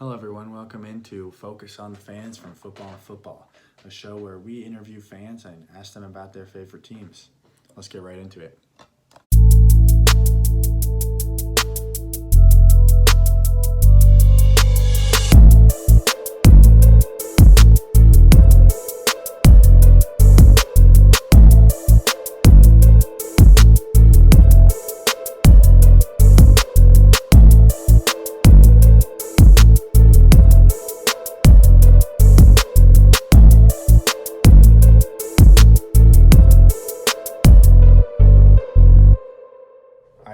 Hello, everyone. Welcome into Focus on the Fans from Football and Football, a show where we interview fans and ask them about their favorite teams. Let's get right into it.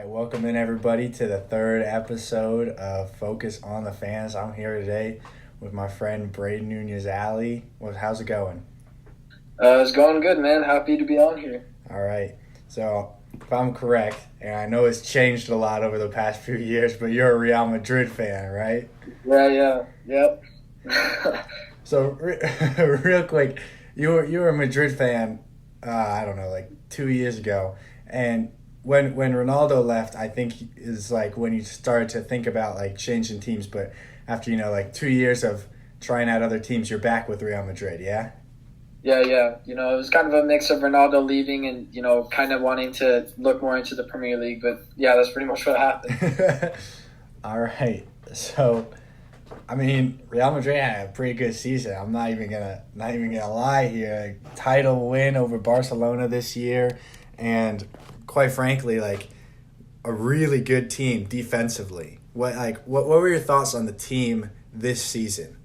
Welcome in, everybody, to the third episode of Focus on the Fans. I'm here today with my friend Braden Nunez-Ali. How's it going? It's going good, man. Happy to be on here. All right. So, if I'm correct, and I know it's changed a lot over the past few years, but you're a Real Madrid fan, right? Yep. So, real quick, you were a Madrid fan, I don't know, like 2 years ago, and when Ronaldo left, I think is like when you started to think about like changing teams. But after 2 years of trying out other teams, you're back with Real Madrid, yeah? Yeah. It was kind of a mix of Ronaldo leaving and kind of wanting to look more into the Premier League. But yeah, that's pretty much what happened. All right. So, I mean, Real Madrid had a pretty good season. I'm not even gonna lie here. Title win over Barcelona this year, and quite frankly, like a really good team defensively. What were your thoughts on the team this season?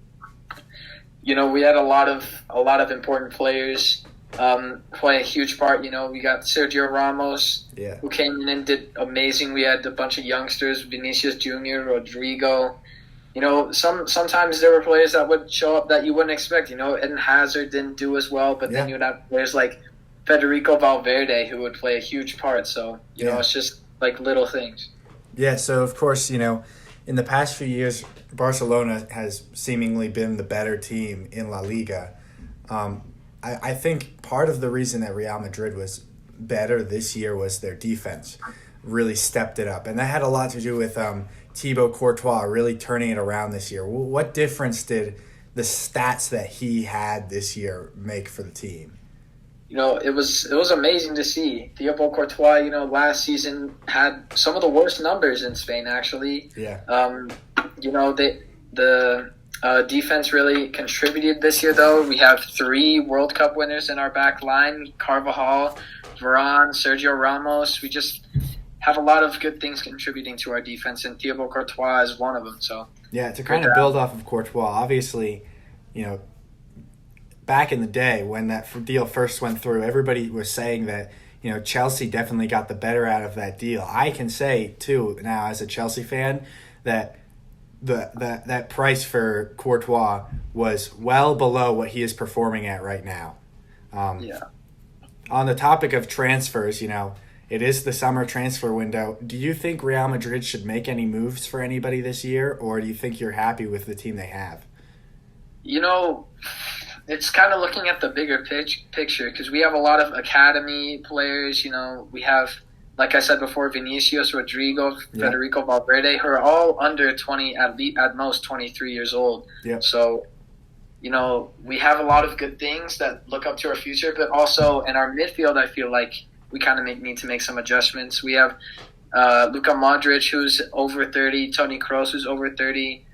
We had a lot of important players play a huge part. We got Sergio Ramos, who came in and did amazing. We had a bunch of youngsters, Vinicius Jr., Rodrigo. Sometimes there were players that would show up that you wouldn't expect. Eden Hazard didn't do as well, but then you would have players like Federico Valverde, who would play a huge part. So, it's just like little things. Yeah, so of course, in the past few years, Barcelona has seemingly been the better team in La Liga. I think part of the reason that Real Madrid was better this year was their defense really stepped it up. And that had a lot to do with Thibaut Courtois really turning it around this year. What difference did the stats that he had this year make for the team? It was amazing to see. Thibaut Courtois, last season had some of the worst numbers in Spain, actually. Yeah. The defense really contributed this year, though. We have 3 World Cup winners in our back line: Carvajal, Varane, Sergio Ramos. We just have a lot of good things contributing to our defense, and Thibaut Courtois is one of them. So yeah, to kind of build off of Courtois, obviously, back in the day when that deal first went through, everybody was saying that, Chelsea definitely got the better out of that deal. I can say, too, now as a Chelsea fan, that that price for Courtois was well below what he is performing at right now. On the topic of transfers, it is the summer transfer window. Do you think Real Madrid should make any moves for anybody this year, or do you think you're happy with the team they have? It's kind of looking at the bigger picture because we have a lot of academy players. We have, like I said before, Vinicius, Rodrigo, Federico Valverde, who are all under 20, at most 23 years old. Yeah. So, we have a lot of good things that look up to our future, but also in our midfield, I feel like we kind of need to make some adjustments. We have Luka Modric, who's over 30, Toni Kroos, who's over 30.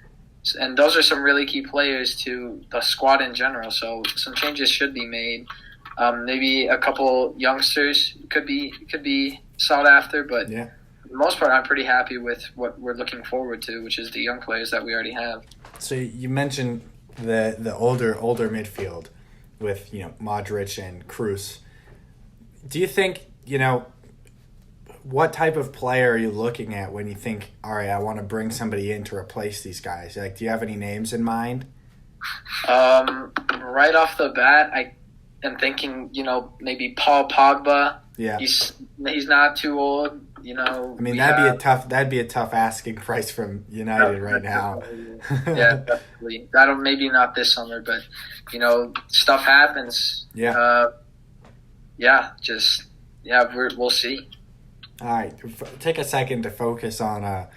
And those are some really key players to the squad in general. So some changes should be made. Maybe a couple youngsters could be sought after, but for the most part, I'm pretty happy with what we're looking forward to, which is the young players that we already have. So you mentioned the older midfield with Modric and Kroos. Do you think what type of player are you looking at when you think, all right, I want to bring somebody in to replace these guys? Like, do you have any names in mind? Right off the bat, I am thinking, maybe Paul Pogba. Yeah. He's not too old. I mean, that'd be a tough asking price from United right now. Yeah, definitely. That'll maybe not this summer, but stuff happens. Yeah. We'll see. All right, take a second to focus on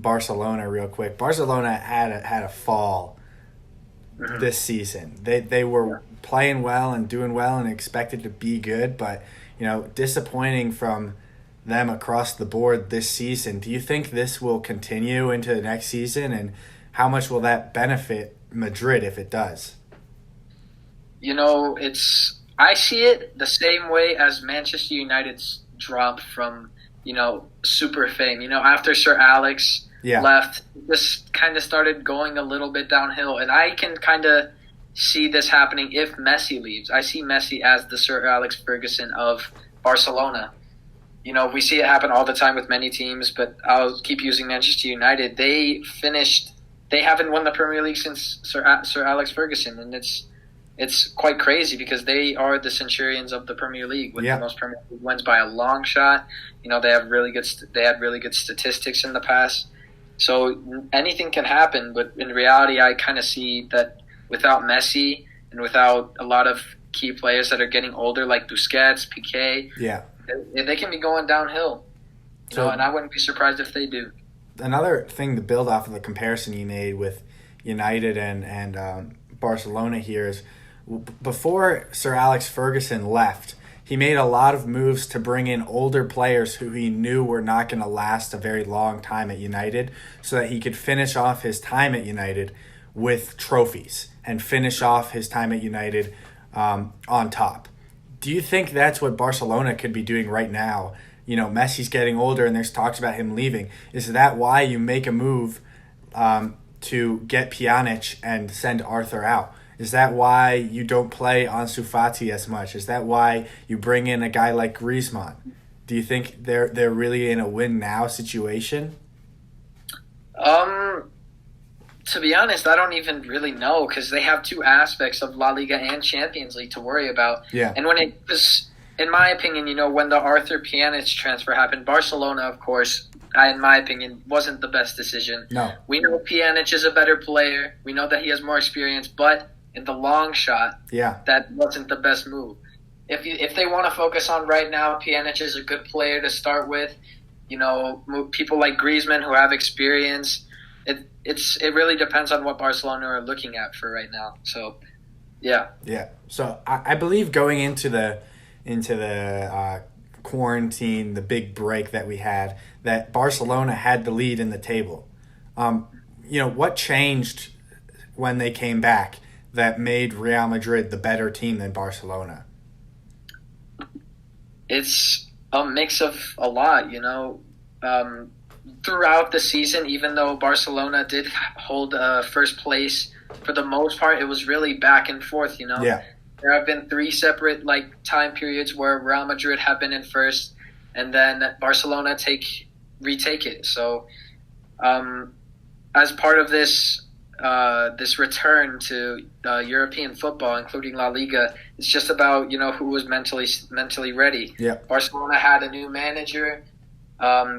Barcelona real quick. Barcelona had a fall this season. They were playing well and doing well and expected to be good, but disappointing from them across the board this season. Do you think this will continue into the next season, and how much will that benefit Madrid if it does? I see it the same way as Manchester United's drop from super fame. After Sir Alex left, this kind of started going a little bit downhill, and I can kind of see this happening if Messi leaves. I see Messi as the Sir Alex Ferguson of Barcelona. We see it happen all the time with many teams, but I'll keep using Manchester United. They haven't won the Premier League since Sir Alex Ferguson, and it's quite crazy because they are the Centurions of the Premier League with the most Premier League wins by a long shot. They had really good statistics in the past. So anything can happen, but in reality, I kind of see that without Messi and without a lot of key players that are getting older, like Busquets, Piqué, they can be going downhill. And I wouldn't be surprised if they do. Another thing to build off of the comparison you made with United and Barcelona here is before Sir Alex Ferguson left, he made a lot of moves to bring in older players who he knew were not going to last a very long time at United so that he could finish off his time at United with trophies and finish off his time at United on top. Do you think that's what Barcelona could be doing right now? Messi's getting older and there's talks about him leaving. Is that why you make a move to get Pjanic and send Arthur out? Is that why you don't play Ansu Fati as much? Is that why you bring in a guy like Griezmann? Do you think they're really in a win now situation? To be honest, I don't even really know because they have two aspects of La Liga and Champions League to worry about. Yeah. And when it was, in my opinion, when the Arthur Pjanic transfer happened, Barcelona, of course, in my opinion, wasn't the best decision. No. We know Pjanic is a better player. We know that he has more experience, but in the long shot, that wasn't the best move. If they want to focus on right now, Pjanic is a good player to start with. People like Griezmann who have experience. It really depends on what Barcelona are looking at for right now. So, yeah. Yeah. So I believe going into the quarantine, the big break that we had, that Barcelona had the lead in the table. What changed when they came back that made Real Madrid the better team than Barcelona? It's a mix of a lot, throughout the season, even though Barcelona did hold first place, for the most part, it was really back and forth, Yeah. There have been three separate time periods where Real Madrid have been in first, and then Barcelona retake it. So, as part of this return to European football, including La Liga, it's just about who was mentally ready. Yeah. Barcelona had a new manager.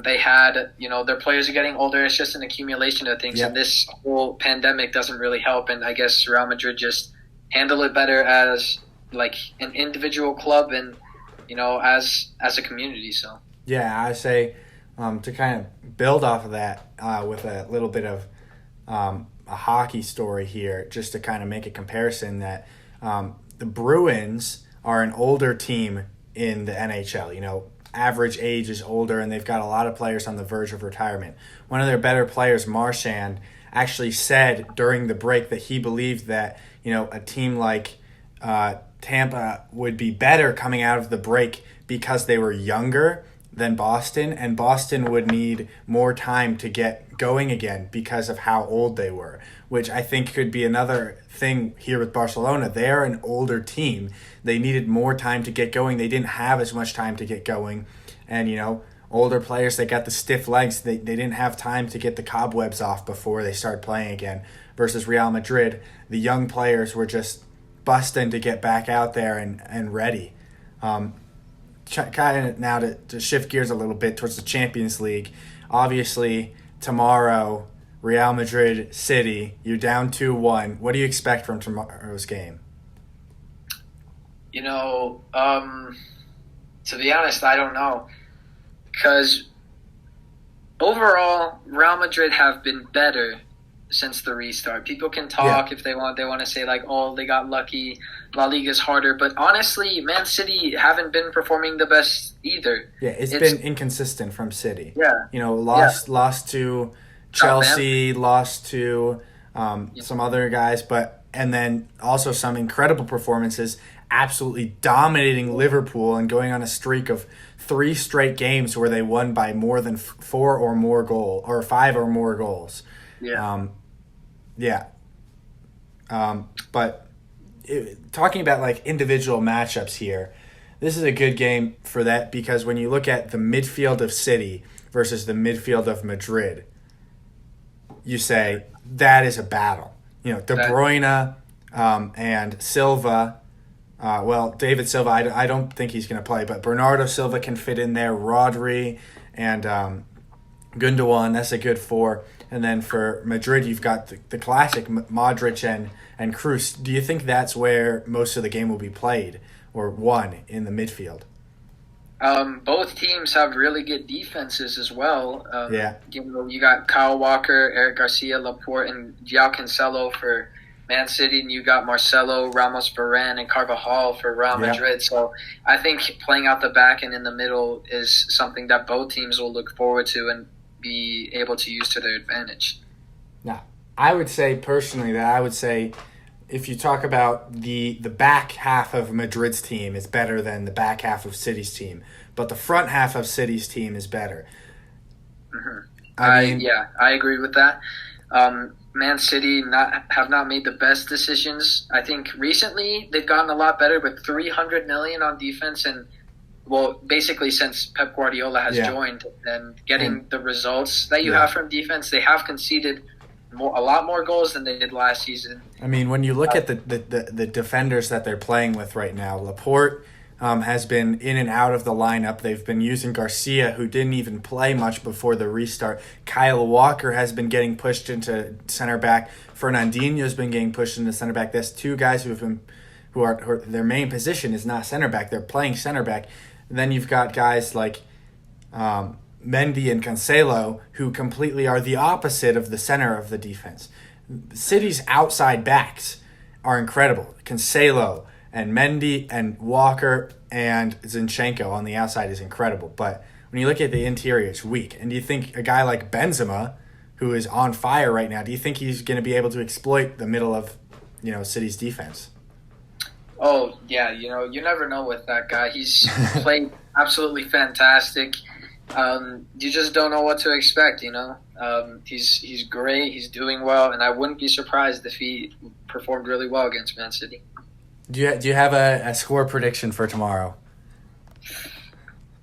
They had their players are getting older. It's just an accumulation of things, and this whole pandemic doesn't really help. And I guess Real Madrid just handle it better as an individual club and as a community. So I say to kind of build off of that with a little bit of a hockey story here, just to kind of make a comparison that the Bruins are an older team in the NHL. Average age is older, and they've got a lot of players on the verge of retirement. One of their better players, Marchand, actually said during the break that he believed that a team like Tampa would be better coming out of the break because they were younger than Boston, and Boston would need more time to get going again because of how old they were, which I think could be another thing here with Barcelona. They're an older team. They needed more time to get going. They didn't have as much time to get going. And, older players, they got the stiff legs. They didn't have time to get the cobwebs off before they started playing again. Versus Real Madrid, the young players were just busting to get back out there and ready. Kind of now to shift gears a little bit towards the Champions League. Obviously, tomorrow, Real Madrid City, you're down 2-1. What do you expect from tomorrow's game? To be honest, I don't know. Because overall, Real Madrid have been better since the restart. People can talk if they want. They want to say like, "Oh, they got lucky. La Liga's harder." But honestly, Man City haven't been performing the best either. Yeah, it's been inconsistent from City. Yeah, lost to Chelsea, lost to some other guys, and then also some incredible performances, absolutely dominating Liverpool and going on a streak of 3 straight games where they won by more than 4 or more goals or 5 or more goals. Yeah. But talking about like individual matchups here, this is a good game for that because when you look at the midfield of City versus the midfield of Madrid, you say that is a battle. De Bruyne and Silva. David Silva, I don't think he's going to play, but Bernardo Silva can fit in there. Rodri and Gundogan, that's a good 4. And then for Madrid, you've got the classic Modric and Kroos. Do you think that's where most of the game will be played or won in the midfield? Both teams have really good defenses as well. You got Kyle Walker, Eric Garcia, Laporte, and João Cancelo for Man City, and you got Marcelo, Ramos, Varane, and Carvajal for Real Madrid. So I think playing out the back and in the middle is something that both teams will look forward to and be able to use to their advantage. Now, I would say personally if you talk about the back half of Madrid's team is better than the back half of City's team, but the front half of City's team is better. Mm-hmm. I agree with that. Man City have not made the best decisions. I think recently they've gotten a lot better with $300 million on defense and basically since Pep Guardiola has joined and getting the results that you have from defense, they have conceded a lot more goals than they did last season. I mean, when you look at the defenders that they're playing with right now, Laporte has been in and out of the lineup. They've been using Garcia, who didn't even play much before the restart. Kyle Walker has been getting pushed into center back. Fernandinho's been getting pushed into center back. That's 2 guys who are their main position is not center back. They're playing center back. And then you've got guys like Mendy and Cancelo, who completely are the opposite of the center of the defense. City's outside backs are incredible. Cancelo and Mendy and Walker and Zinchenko on the outside is incredible. But when you look at the interior, it's weak. And do you think a guy like Benzema, who is on fire right now, do you think he's going to be able to exploit the middle of City's defense? Oh, yeah, you never know with that guy. He's played absolutely fantastic. You just don't know what to expect, He's great, he's doing well, and I wouldn't be surprised if he performed really well against Man City. Do you have a score prediction for tomorrow?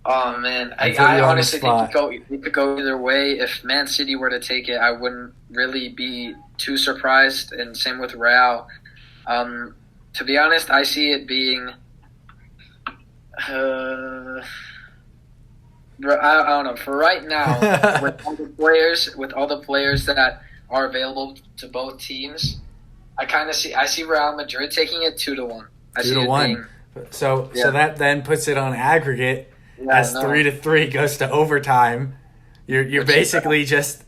Oh, man. I honestly think it could go either way. If Man City were to take it, I wouldn't really be too surprised, and same with Real. To be honest, I see it being I don't know. For right now, with all the players that are available to both teams, I see Real Madrid taking it 2-1. 2-1. So that then puts it on aggregate as 3-3 goes to overtime. You're basically just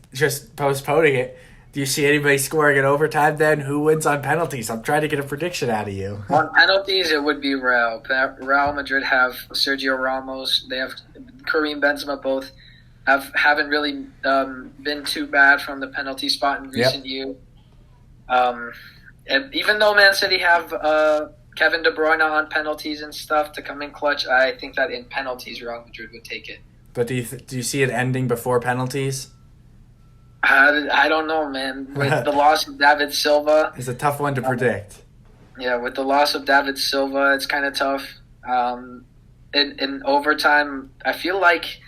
postponing it. Do you see anybody scoring in overtime then? Who wins on penalties? I'm trying to get a prediction out of you. On penalties, it would be Real. Real Madrid have Sergio Ramos. They have Karim Benzema. Both haven't really been too bad from the penalty spot in recent years. Even though Man City have Kevin De Bruyne on penalties and stuff to come in clutch, I think that in penalties, Real Madrid would take it. But do you see it ending before penalties? I don't know, man. With the loss of David Silva, it's a tough one to predict. Yeah, with the loss of David Silva, it's kind of tough. In overtime, I feel like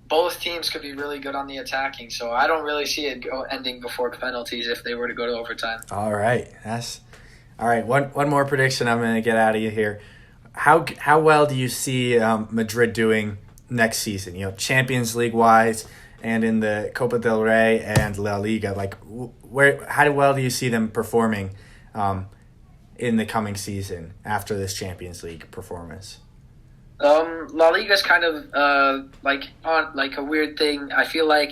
both teams could be really good on the attacking, so I don't really see it ending before penalties if they were to go to overtime. All right, all right. One more prediction. I'm going to get out of you here. How well do you see Madrid doing next season? Champions League wise, and in the Copa del Rey and La Liga. Like, how well do you see them performing in the coming season after this Champions League performance? La Liga is kind of like on like a weird thing. I feel like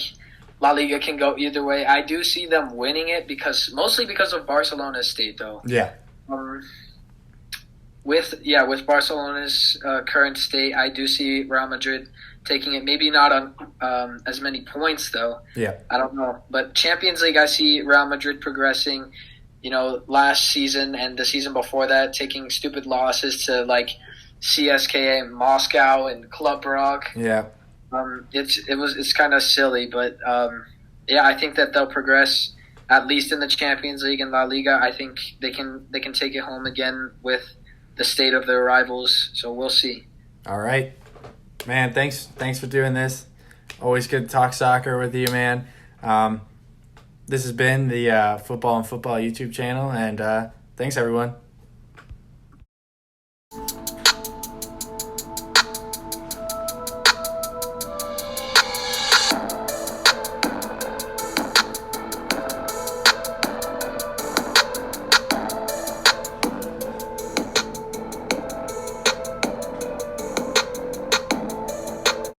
La Liga can go either way. I do see them winning it mostly because of Barcelona's state, though. Yeah. Um, with Barcelona's current state, I do see Real Madrid taking it. Maybe not on as many points, though. Yeah. I don't know. But Champions League, I see Real Madrid progressing. Last season and the season before that, taking stupid losses to like CSKA Moscow and Club Brugge. Yeah. It's kind of silly, but I think that they'll progress at least in the Champions League and La Liga. I think they can take it home again with the state of their rivals. So we'll see. All right, man. Thanks for doing this. Always good to talk soccer with you, man. This has been the Football and Football YouTube channel, and thanks everyone.